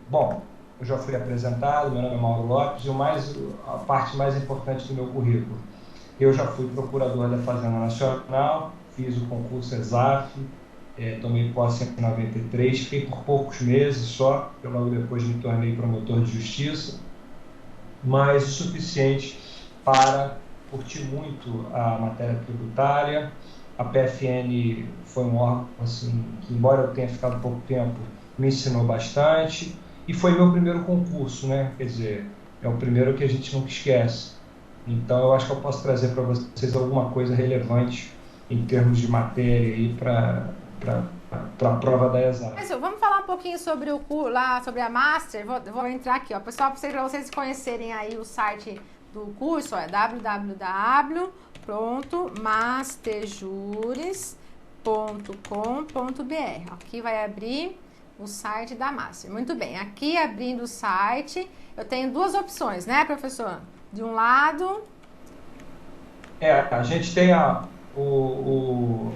Bom, eu já fui apresentado, meu nome é Mauro Lopes, e a parte mais importante do meu currículo. Eu já fui procurador da Fazenda Nacional, fiz o concurso ESAF, tomei posse em 93, fiquei por poucos meses só, eu logo depois me tornei promotor de justiça, mas o suficiente para curtir muito a matéria tributária. A PFN foi um órgão assim, que, embora eu tenha ficado pouco tempo, me ensinou bastante, e foi meu primeiro concurso, né? Quer dizer, é o primeiro que a gente nunca esquece. Então, eu acho que eu posso trazer para vocês alguma coisa relevante em termos de matéria aí para a prova da ESAF. Mas vamos falar um pouquinho sobre o curso lá, sobre a Master. Vou entrar aqui, ó, pessoal, para vocês conhecerem aí o site do curso, ó, é www.masterjures.com.br. Aqui vai abrir o site da Master. Muito bem, aqui abrindo o site, eu tenho duas opções, né, professor? De um lado... A gente tem o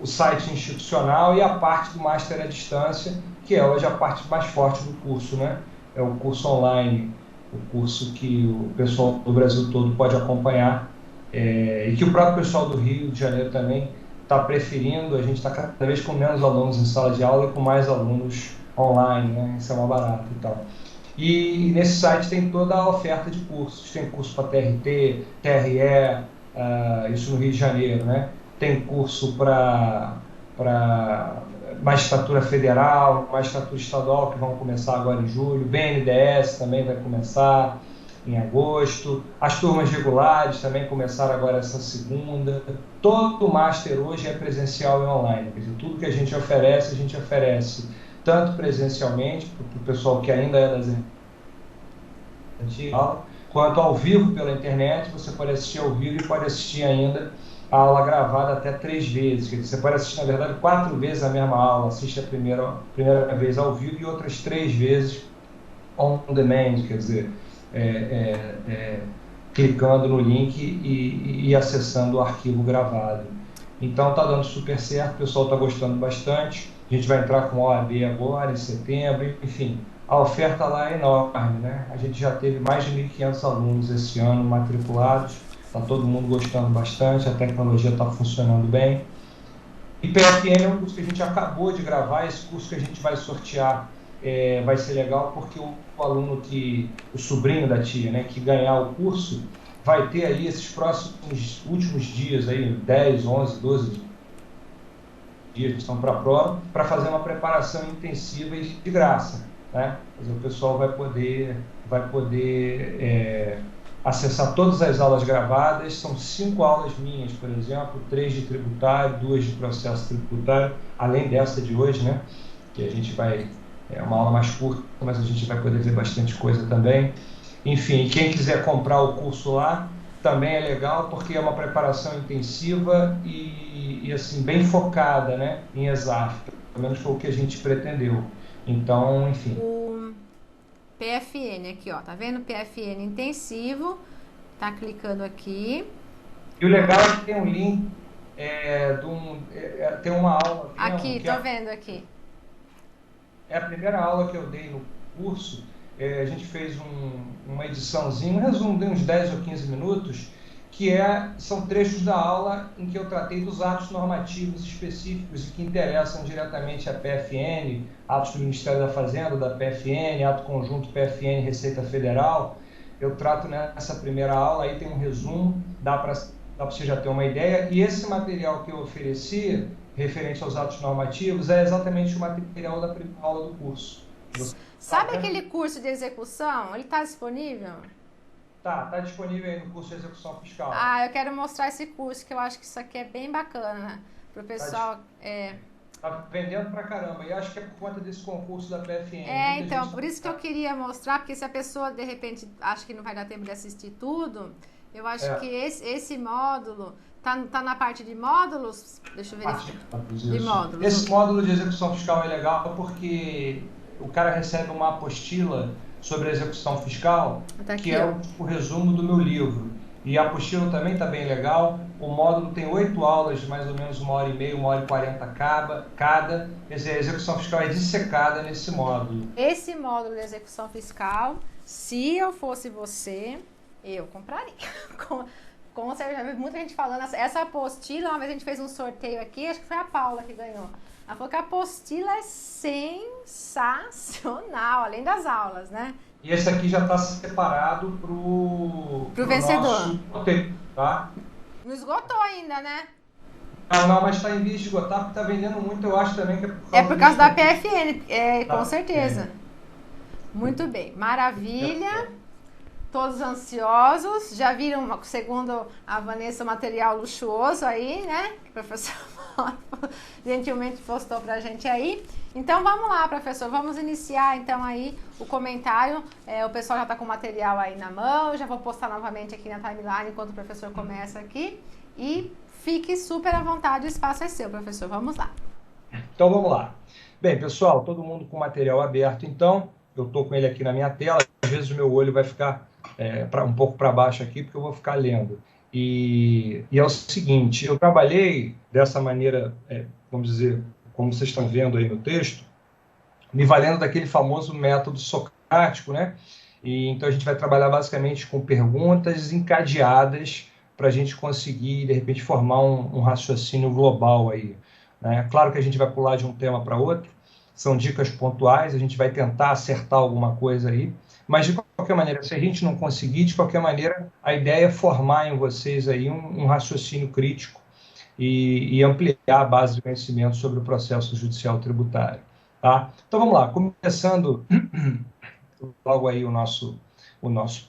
site institucional e a parte do Master à distância, que é hoje a parte mais forte do curso, né? É o curso online, o curso que o pessoal do Brasil todo pode acompanhar, e que o próprio pessoal do Rio de Janeiro também está preferindo. A gente está cada vez com menos alunos em sala de aula e com mais alunos online, né? Isso é uma barata e tal. E nesse site tem toda a oferta de cursos. Tem curso para TRT, TRE, isso no Rio de Janeiro, né? Tem curso para magistratura federal, magistratura estadual, que vão começar agora em julho. BNDES também vai começar em agosto. As turmas regulares também começaram agora essa segunda. Todo o Master hoje é presencial e online. Quer dizer, tudo que a gente oferece tanto presencialmente, para o pessoal que ainda é das antigas, quanto ao vivo pela internet. Você pode assistir ao vivo e pode assistir ainda a aula gravada até 3 vezes. Quer dizer, você pode assistir, na verdade, 4 vezes a mesma aula. Assiste a primeira vez ao vivo e outras 3 vezes on demand, quer dizer, clicando no link e acessando o arquivo gravado. Então está dando super certo, o pessoal está gostando bastante. A gente vai entrar com OAB agora, em setembro, enfim. A oferta lá é enorme, né? A gente já teve mais de 1.500 alunos esse ano matriculados, está todo mundo gostando bastante, a tecnologia está funcionando bem. E PFN é um curso que a gente acabou de gravar, esse curso que a gente vai sortear vai ser legal, porque o aluno o sobrinho da tia, né, que ganhar o curso, vai ter aí esses próximos últimos dias, aí, 10, 11, 12 dias que estão para a prova, para fazer uma preparação intensiva e de graça, né? Mas o pessoal vai poder acessar todas as aulas gravadas. São 5 aulas minhas, por exemplo, 3 de tributário, 2 de processo tributário, além dessa de hoje, né? Que a gente vai... É uma aula mais curta, mas a gente vai poder ver bastante coisa também. Enfim, quem quiser comprar o curso lá, também é legal, porque é uma preparação intensiva e assim, bem focada, né, em ESAF. Pelo menos foi o que a gente pretendeu. Então, enfim. O PFN aqui, ó, tá vendo? PFN intensivo, tá clicando aqui. E o legal é que tem um link, tem uma aula... Aqui, tô vendo aqui. É a primeira aula que eu dei no curso. A gente fez uma ediçãozinha, um resumo de uns 10 ou 15 minutos, que são trechos da aula em que eu tratei dos atos normativos específicos e que interessam diretamente a PFN, atos do Ministério da Fazenda, da PFN, ato conjunto PFN Receita Federal. Eu trato nessa primeira aula, aí tem um resumo, dá para você já ter uma ideia. E esse material que eu ofereci, referente aos atos normativos, é exatamente o material da primeira aula do curso. Sabe aquele curso de execução? Ele está disponível? Tá disponível aí no curso de execução fiscal. Eu quero mostrar esse curso, que eu acho que isso aqui é bem bacana para o pessoal. Tá vendendo pra caramba, e acho que é por conta desse concurso da PFN. Então, por isso que eu queria mostrar, porque se a pessoa, de repente, acha que não vai dar tempo de assistir tudo, eu acho que esse módulo... Tá na parte de módulos? Deixa eu verificar. De módulos. Esse módulo de execução fiscal é legal porque o cara recebe uma apostila sobre a execução fiscal, aqui, que é o resumo do meu livro. E a apostila também está bem legal. O módulo tem 8 aulas de mais ou menos 1h30, 1h40 cada. Quer dizer, a execução fiscal é dissecada nesse módulo. Esse módulo de execução fiscal, se eu fosse você, eu compraria. Com certeza, muita gente falando. Essa apostila, uma vez a gente fez um sorteio aqui, acho que foi a Paula que ganhou. Ela falou que a apostila é sensacional, além das aulas, né? E esse aqui já está separado pro vencedor. Nosso sorteio, tá? Não esgotou ainda, né? Não, mas está em vias de esgotar, porque está vendendo muito, eu acho também que é por causa da PFN, com certeza. Muito bem, maravilha. Todos ansiosos, já viram, segundo a Vanessa, o material luxuoso aí, né? Que o professor gentilmente postou pra gente aí. Então vamos lá, professor, vamos iniciar então aí o comentário. O pessoal já tá com o material aí na mão, já vou postar novamente aqui na timeline enquanto o professor começa aqui. E fique super à vontade, o espaço é seu, professor. Vamos lá. Então vamos lá. Bem, pessoal, todo mundo com o material aberto, então. Eu tô com ele aqui na minha tela, às vezes o meu olho vai ficar um pouco para baixo aqui, porque eu vou ficar lendo. E é o seguinte, eu trabalhei dessa maneira, vamos dizer, como vocês estão vendo aí no texto, me valendo daquele famoso método socrático, né? E então a gente vai trabalhar basicamente com perguntas encadeadas para a gente conseguir, de repente, formar um raciocínio global aí, né? Claro que a gente vai pular de um tema para outro, são dicas pontuais, a gente vai tentar acertar alguma coisa aí, mas de qualquer maneira, se a gente não conseguir, de qualquer maneira, a ideia é formar em vocês aí um raciocínio crítico e ampliar a base de conhecimento sobre o processo judicial tributário, tá? Então vamos lá, começando logo aí o nosso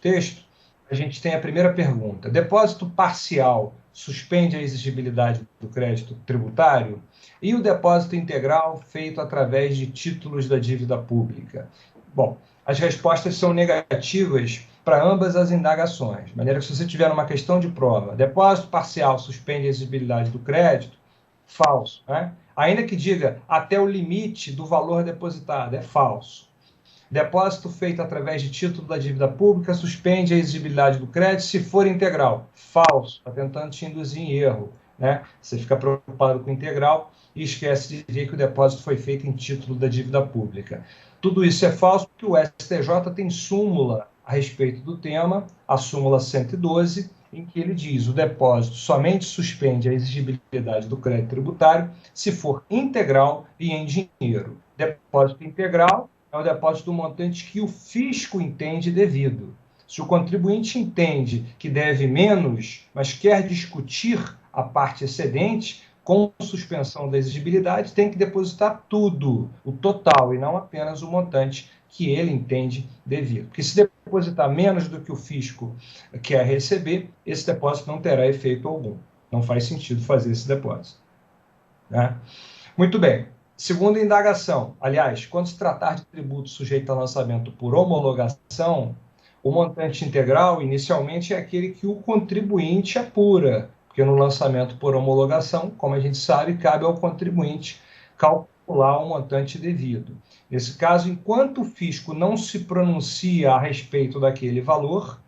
texto, a gente tem a primeira pergunta. Depósito parcial suspende a exigibilidade do crédito tributário? E o depósito integral feito através de títulos da dívida pública? Bom, as respostas são negativas para ambas as indagações. De maneira que, se você tiver uma questão de prova, depósito parcial suspende a exigibilidade do crédito, falso, né? Ainda que diga até o limite do valor depositado, é falso. Depósito feito através de título da dívida pública suspende a exigibilidade do crédito se for integral. Falso. Está tentando te induzir em erro, né? Você fica preocupado com integral e esquece de ver que o depósito foi feito em título da dívida pública. Tudo isso é falso porque o STJ tem súmula a respeito do tema, a súmula 112, em que ele diz: o depósito somente suspende a exigibilidade do crédito tributário se for integral e em dinheiro. Depósito integral é o depósito do montante que o fisco entende devido. Se o contribuinte entende que deve menos, mas quer discutir a parte excedente, com suspensão da exigibilidade, tem que depositar tudo, o total, e não apenas o montante que ele entende devido. Porque se depositar menos do que o fisco quer receber, esse depósito não terá efeito algum. Não faz sentido fazer esse depósito, né? Muito bem. Segunda indagação, aliás, quando se tratar de tributo sujeito a lançamento por homologação, o montante integral, inicialmente, é aquele que o contribuinte apura, porque no lançamento por homologação, como a gente sabe, cabe ao contribuinte calcular o montante devido. Nesse caso, enquanto o fisco não se pronuncia a respeito daquele valor,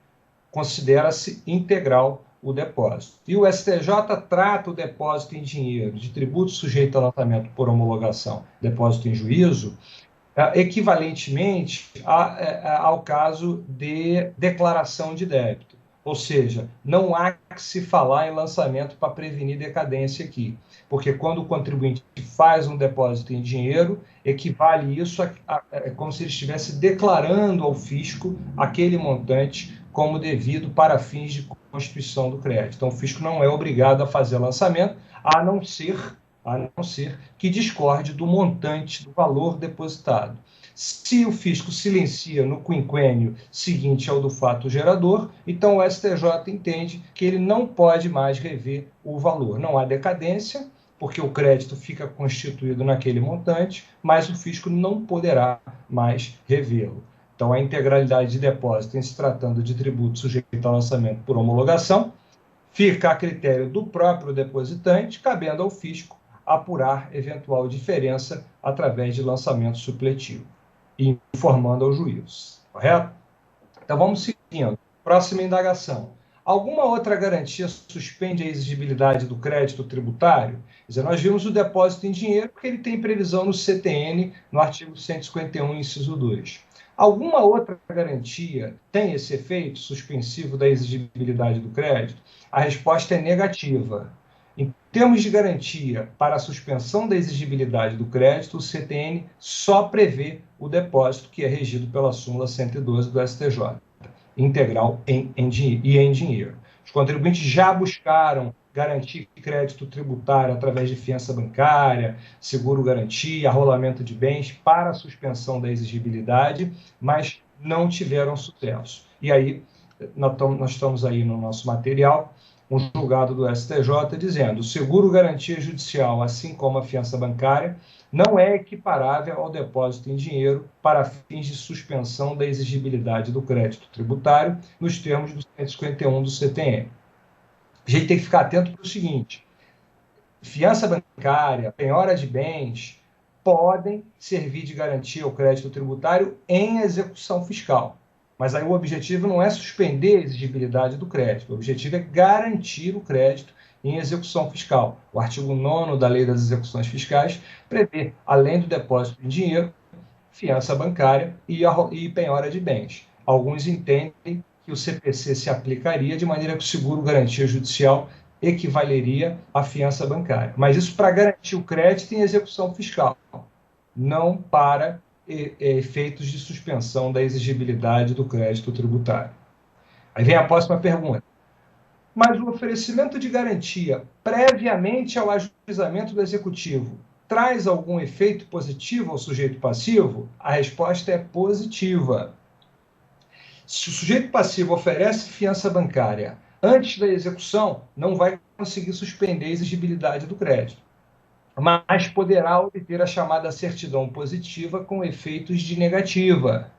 considera-se integral o depósito. E o STJ trata o depósito em dinheiro de tributo sujeito a lançamento por homologação, depósito em juízo, equivalentemente ao caso de declaração de débito. Ou seja, não há que se falar em lançamento para prevenir decadência aqui, porque quando o contribuinte faz um depósito em dinheiro, equivale isso a como se ele estivesse declarando ao fisco aquele montante como devido para fins de constituição do crédito. Então, o fisco não é obrigado a fazer lançamento, a não ser que discorde do montante, do valor depositado. Se o fisco silencia no quinquênio seguinte ao do fato gerador, então o STJ entende que ele não pode mais rever o valor. Não há decadência, porque o crédito fica constituído naquele montante, mas o fisco não poderá mais revê-lo. Então, a integralidade de depósito, em se tratando de tributo sujeito a lançamento por homologação, fica a critério do próprio depositante, cabendo ao fisco apurar eventual diferença através de lançamento supletivo, informando ao juiz. Correto? Então, vamos seguindo. Próxima indagação. Alguma outra garantia suspende a exigibilidade do crédito tributário? Quer dizer, nós vimos o depósito em dinheiro porque ele tem previsão no CTN, no artigo 151, inciso 2. Alguma outra garantia tem esse efeito suspensivo da exigibilidade do crédito? A resposta é negativa. Em termos de garantia para a suspensão da exigibilidade do crédito, o CTN só prevê o depósito que é regido pela súmula 112 do STJ, integral em dinheiro. Os contribuintes já buscaram garantir crédito tributário através de fiança bancária, seguro-garantia, arrolamento de bens para a suspensão da exigibilidade, mas não tiveram sucesso. E aí, nós estamos aí no nosso material, um julgado do STJ dizendo: o seguro-garantia judicial, assim como a fiança bancária, não é equiparável ao depósito em dinheiro para fins de suspensão da exigibilidade do crédito tributário, nos termos do 151 do CTN. A gente tem que ficar atento para o seguinte: fiança bancária, penhora de bens, podem servir de garantia ao crédito tributário em execução fiscal. Mas aí o objetivo não é suspender a exigibilidade do crédito, o objetivo é garantir o crédito em execução fiscal. O artigo 9º da Lei das Execuções Fiscais prevê, além do depósito em dinheiro, fiança bancária e penhora de bens. Alguns entendem que o CPC se aplicaria de maneira que o seguro-garantia judicial equivaleria à fiança bancária. Mas isso para garantir o crédito em execução fiscal, não para efeitos de suspensão da exigibilidade do crédito tributário. Aí vem a próxima pergunta. Mas o oferecimento de garantia previamente ao ajuizamento do executivo traz algum efeito positivo ao sujeito passivo? A resposta é positiva. Se o sujeito passivo oferece fiança bancária antes da execução, não vai conseguir suspender a exigibilidade do crédito, mas poderá obter a chamada certidão positiva com efeitos de negativa.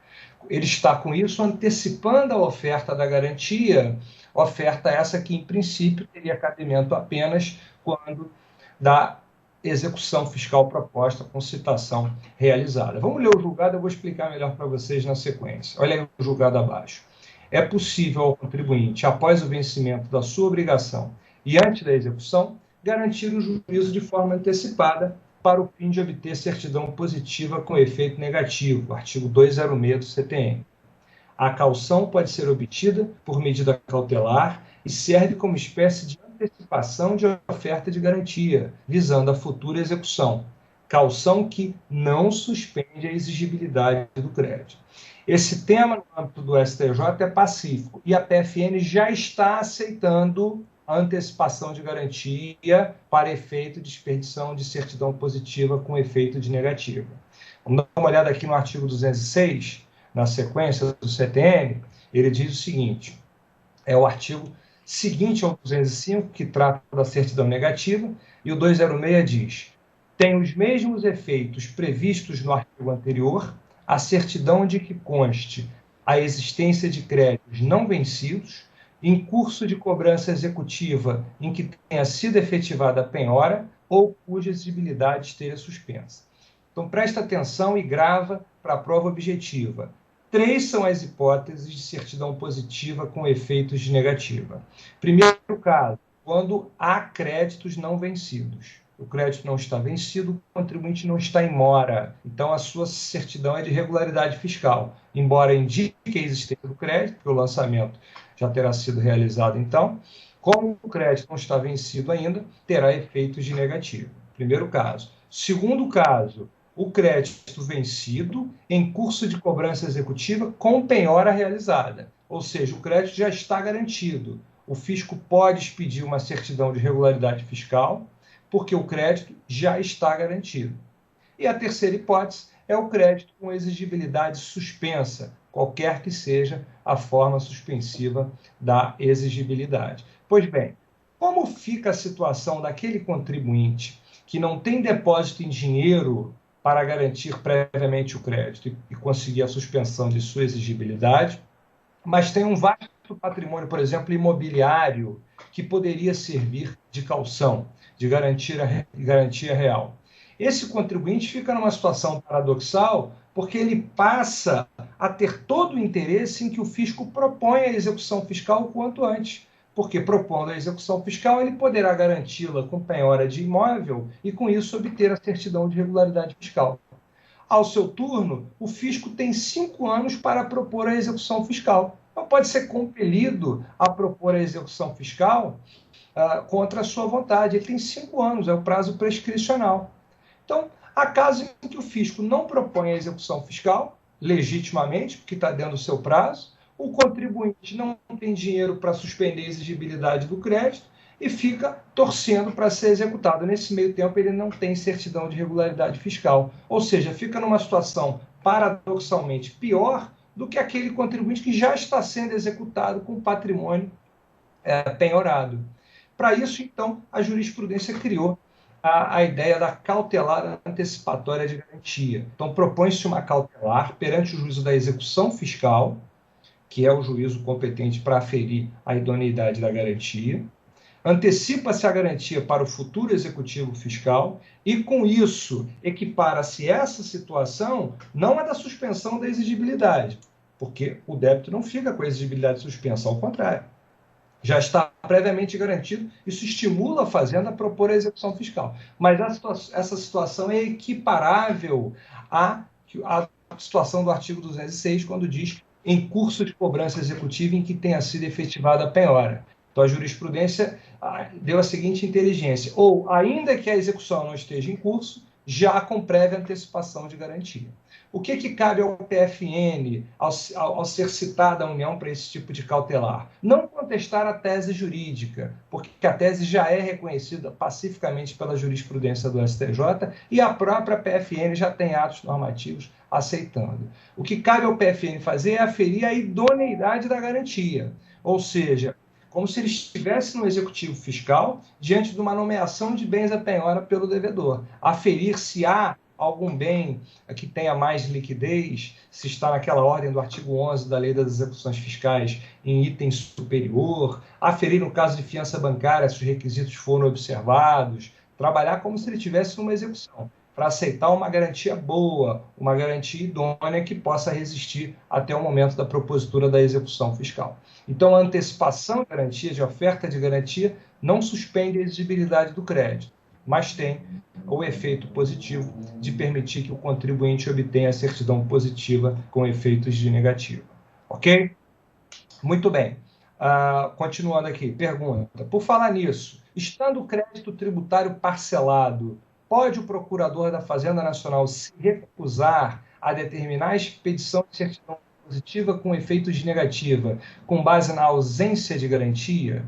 Ele está, com isso, antecipando a oferta da garantia, oferta essa que, em princípio, teria cabimento apenas quando da execução fiscal proposta com citação realizada. Vamos ler o julgado, eu vou explicar melhor para vocês na sequência. Olha aí o julgado abaixo. É possível ao contribuinte, após o vencimento da sua obrigação e antes da execução, garantir o juízo de forma antecipada para o fim de obter certidão positiva com efeito negativo, artigo 206 do CTN. A caução pode ser obtida por medida cautelar e serve como espécie de antecipação de oferta de garantia, visando a futura execução. Caução que não suspende a exigibilidade do crédito. Esse tema, no âmbito do STJ, é pacífico e a PFN já está aceitando a antecipação de garantia para efeito de expedição de certidão positiva com efeito de negativa. Vamos dar uma olhada aqui no artigo 206, na sequência do CTN. Ele diz o seguinte: é o artigo seguinte ao 205, que trata da certidão negativa, e o 206 diz: tem os mesmos efeitos previstos no artigo anterior a certidão de que conste a existência de créditos não vencidos em curso de cobrança executiva em que tenha sido efetivada a penhora ou cuja exigibilidade esteja suspensa. Então, presta atenção e grava para a prova objetiva. 3 são as hipóteses de certidão positiva com efeitos de negativa. Primeiro caso, quando há créditos não vencidos. O crédito não está vencido, o contribuinte não está em mora. Então, a sua certidão é de regularidade fiscal. Embora indique a existência do crédito, porque o lançamento já terá sido realizado então, como o crédito não está vencido ainda, terá efeitos de negativo. Primeiro caso. Segundo caso, o crédito vencido em curso de cobrança executiva com penhora realizada. Ou seja, o crédito já está garantido. O fisco pode expedir uma certidão de regularidade fiscal, porque o crédito já está garantido. E a terceira hipótese é o crédito com exigibilidade suspensa, qualquer que seja a forma suspensiva da exigibilidade. Pois bem, como fica a situação daquele contribuinte que não tem depósito em dinheiro para garantir previamente o crédito e conseguir a suspensão de sua exigibilidade, mas tem um vasto patrimônio, por exemplo, imobiliário, que poderia servir de caução, de garantia real? Esse contribuinte fica numa situação paradoxal, porque ele passa a ter todo o interesse em que o fisco proponha a execução fiscal o quanto antes, porque propondo a execução fiscal, ele poderá garanti-la com penhora de imóvel e, com isso, obter a certidão de regularidade fiscal. Ao seu turno, o fisco tem 5 anos para propor a execução fiscal. Não pode ser compelido a propor a execução fiscal contra a sua vontade. Ele tem 5 anos, é o prazo prescricional. Então, há casos em que o fisco não propõe a execução fiscal, legitimamente, porque está dentro do seu prazo, o contribuinte não tem dinheiro para suspender a exigibilidade do crédito e fica torcendo para ser executado. Nesse meio tempo, ele não tem certidão de regularidade fiscal. Ou seja, fica numa situação paradoxalmente pior do que aquele contribuinte que já está sendo executado com patrimônio penhorado. Para isso, então, a jurisprudência criou a ideia da cautelar antecipatória de garantia. Então, propõe-se uma cautelar perante o juízo da execução fiscal, que é o juízo competente para aferir a idoneidade da garantia, antecipa-se a garantia para o futuro executivo fiscal e, com isso, equipara-se essa situação não a da suspensão da exigibilidade, porque o débito não fica com a exigibilidade suspensa, ao contrário. Já está previamente garantido, isso estimula a Fazenda a propor a execução fiscal. Mas essa situação é equiparável à situação do artigo 206, quando diz em curso de cobrança executiva em que tenha sido efetivada a penhora. Então, a jurisprudência deu a seguinte inteligência: ou, ainda que a execução não esteja em curso, já com prévia antecipação de garantia. O que cabe ao PFN ao ser citada a União para esse tipo de cautelar? Não contestar a tese jurídica, porque a tese já é reconhecida pacificamente pela jurisprudência do STJ e a própria PFN já tem atos normativos aceitando. O que cabe ao PFN fazer é aferir a idoneidade da garantia, ou seja, como se ele estivesse no executivo fiscal diante de uma nomeação de bens à penhora pelo devedor. Aferir se há algum bem que tenha mais liquidez, se está naquela ordem do artigo 11 da Lei das Execuções Fiscais em item superior, aferir no caso de fiança bancária se os requisitos foram observados, trabalhar como se ele estivesse numa execução, para aceitar uma garantia boa, uma garantia idônea que possa resistir até o momento da propositura da execução fiscal. Então, a antecipação de garantia, de oferta de garantia, não suspende a exigibilidade do crédito, mas tem o efeito positivo de permitir que o contribuinte obtenha a certidão positiva com efeitos de negativa. Ok? Muito bem. Continuando aqui, pergunta. Por falar nisso, estando o crédito tributário parcelado, pode o procurador da Fazenda Nacional se recusar a determinar a expedição de certidão positiva com efeitos de negativa, com base na ausência de garantia?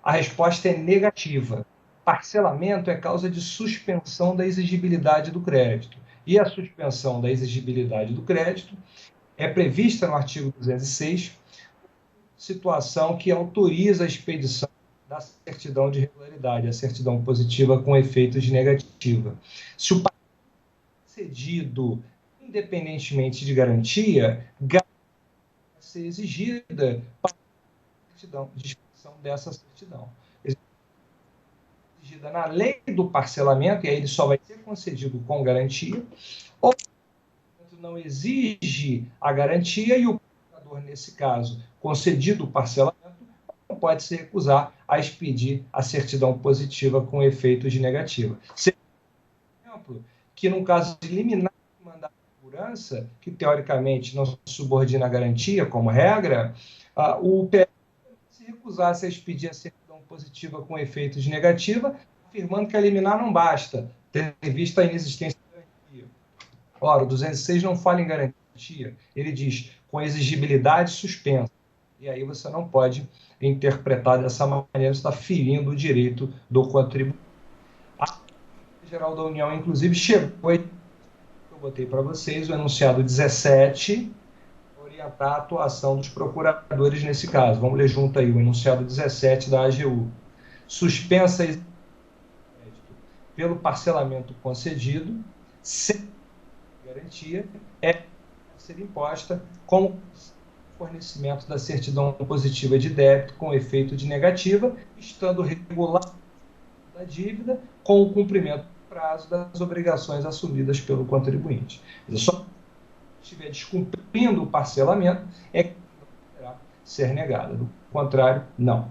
A resposta é negativa. Parcelamento é causa de suspensão da exigibilidade do crédito. E a suspensão da exigibilidade do crédito é prevista no artigo 206, situação que autoriza a expedição da certidão de regularidade, a certidão positiva com efeitos de negativa. Se o pagamento é cedido independentemente de garantia, vai ser exigida para a certidão, de expedição dessa certidão. Exigida na lei do parcelamento, e aí ele só vai ser concedido com garantia, ou não exige a garantia e o procurador, nesse caso, concedido o parcelamento, não pode se recusar a expedir a certidão positiva com efeitos de negativa. Por exemplo, que no caso de liminar de mandado de segurança, que teoricamente não subordina a garantia como regra, o PF se recusasse a expedir a certidão positiva com efeitos de negativa, afirmando que a liminar não basta, tendo em vista a inexistência de garantia. Ora, o 206 não fala em garantia, ele diz com exigibilidade suspensa. E aí você não pode interpretar dessa maneira, está ferindo o direito do contribuinte. A Lei Geral da União, inclusive, chegou, eu botei para vocês, o enunciado 17, orientar a atuação dos procuradores nesse caso. Vamos ler junto aí o enunciado 17 da AGU. Suspensa a pelo parcelamento concedido, sem garantia, é ser imposta como fornecimento da certidão positiva de débito com efeito de negativa, estando regulado da dívida com o cumprimento do prazo das obrigações assumidas pelo contribuinte. Só se estiver descumprindo o parcelamento é que poderá ser negada. Do contrário, não.